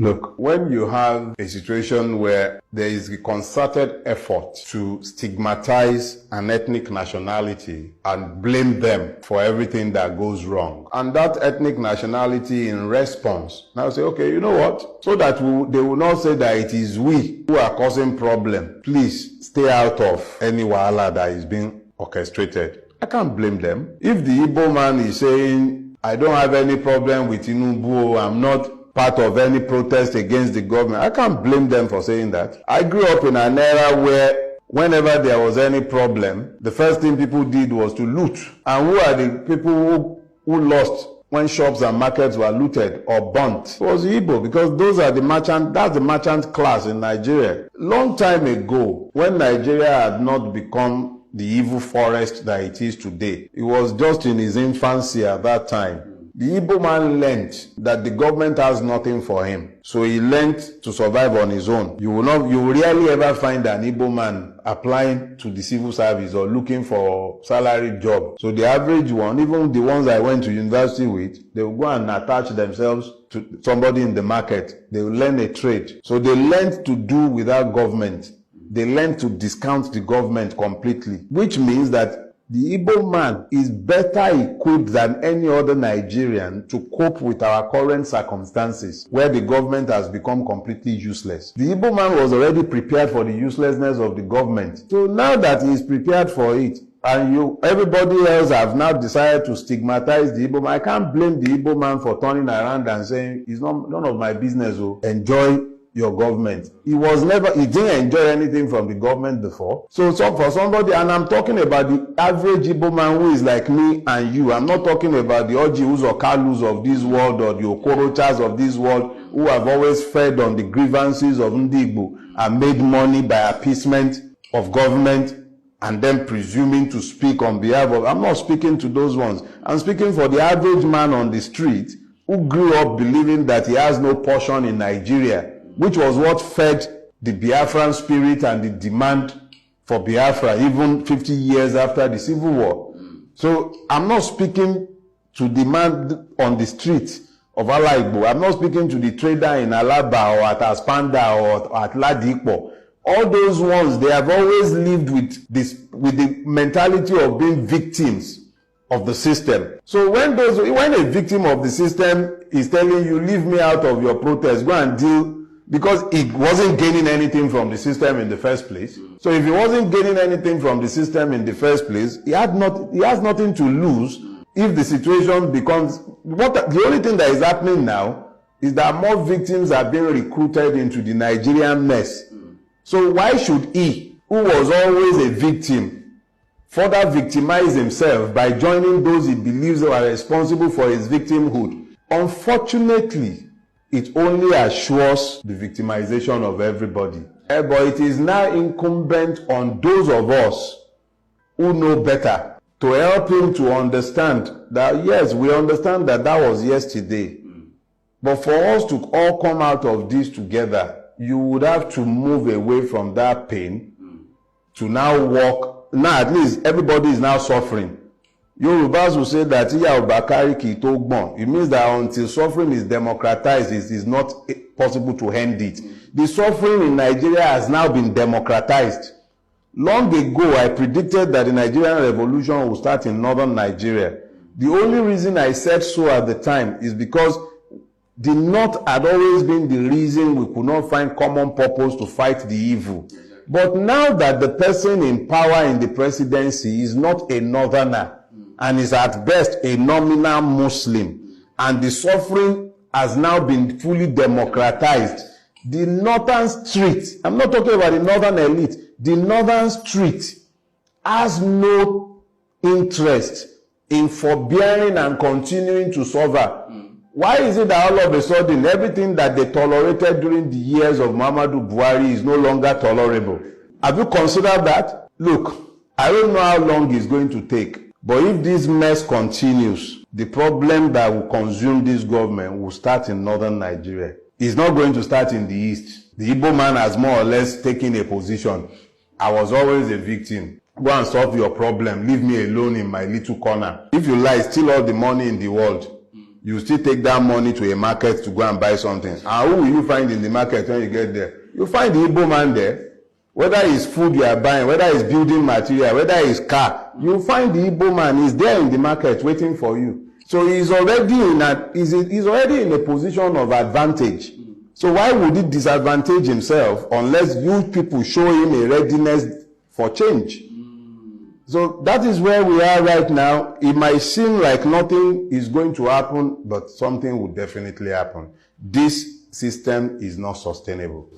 Look, when you have a situation where there is a concerted effort to stigmatize an ethnic nationality and blame them for everything that goes wrong, and that ethnic nationality in response now say, okay, you know what? So that they will not say that it is we who are causing problem. Please stay out of any wahala that is being orchestrated. I can't blame them. If the Igbo man is saying, I don't have any problem with Tinubu, I'm not part of any protest against the government, I can't blame them for saying that. I grew up in an era where whenever there was any problem, the first thing people did was to loot. And who are the people who lost when shops and markets were looted or burnt? It was Igbo, because those are that's the merchant class in Nigeria. Long time ago, when Nigeria had not become the evil forest that it is today, it was just in his infancy at that time. The Igbo man learned that the government has nothing for him. So he learned to survive on his own. You will rarely ever find an Igbo man applying to the civil service or looking for salary job. So the average one, even the ones I went to university with, they will go and attach themselves to somebody in the market. They will learn a trade. So they learned to do without government. They learned to discount the government completely, which means that the Igbo man is better equipped than any other Nigerian to cope with our current circumstances, where the government has become completely useless. The Igbo man was already prepared for the uselessness of the government. So now that he is prepared for it, and everybody else have now decided to stigmatize the Igbo man, I can't blame the Igbo man for turning around and saying, it's none of my business, oh, enjoy your government. He didn't enjoy anything from the government before. So for somebody, and I'm talking about the average Igbo man who is like me and you. I'm not talking about the Ojihus or Kalus of this world or the Okorochas of this world who have always fed on the grievances of Ndi Igbo and made money by appeasement of government and then presuming to speak on behalf of. I'm not speaking to those ones. I'm speaking for the average man on the street who grew up believing that he has no portion in Nigeria, which was what fed the Biafran spirit and the demand for Biafra even 50 years after the Civil War. So I'm not speaking to the man on the street of Ala Igbo. I'm not speaking to the trader in Alaba or at Aspanda or at Ladipo. All those ones, they have always lived with the mentality of being victims of the system. So when a victim of the system is telling you, leave me out of your protest, go and deal, because it wasn't gaining anything from the system in the first place. So if he wasn't gaining anything from the system in the first place, he has nothing to lose if the situation becomes... The only thing that is happening now is that more victims are being recruited into the Nigerian mess. So why should he, who was always a victim, further victimize himself by joining those he believes are responsible for his victimhood? Unfortunately, it only assures the victimization of everybody. But it is now incumbent on those of us who know better to help him to understand that, yes, we understand that was yesterday. But for us to all come out of this together, you would have to move away from that pain to now walk. Now at least everybody is now suffering. Yorubas will say that it means that until suffering is democratized, it is not possible to end it. The suffering in Nigeria has now been democratized. Long ago, I predicted that the Nigerian revolution will start in northern Nigeria. The only reason I said so at the time is because the North had always been the reason we could not find common purpose to fight the evil. But now that the person in power in the presidency is not a northerner, and is at best a nominal Muslim, and the suffering has now been fully democratized, the northern street, I'm not talking about the northern elite, the northern street has no interest in forbearing and continuing to suffer. Why is it that all of a sudden everything that they tolerated during the years of Muhammadu Buhari is no longer tolerable? Have you considered that? Look, I don't know how long it's going to take. But if this mess continues, the problem that will consume this government will start in northern Nigeria. It's not going to start in the east. The Igbo man has more or less taken a position. I was always a victim. Go and solve your problem. Leave me alone in my little corner. If you lie, steal all the money in the world. You still take that money to a market to go and buy something. And who will you find in the market when you get there? You find the Igbo man there. Whether it's food you are buying, whether it's building material, whether it's car, you find the Igbo man is there in the market waiting for you. So he's already in a position of advantage. So why would he disadvantage himself unless you people show him a readiness for change? So that is where we are right now. It might seem like nothing is going to happen, but something will definitely happen. This system is not sustainable.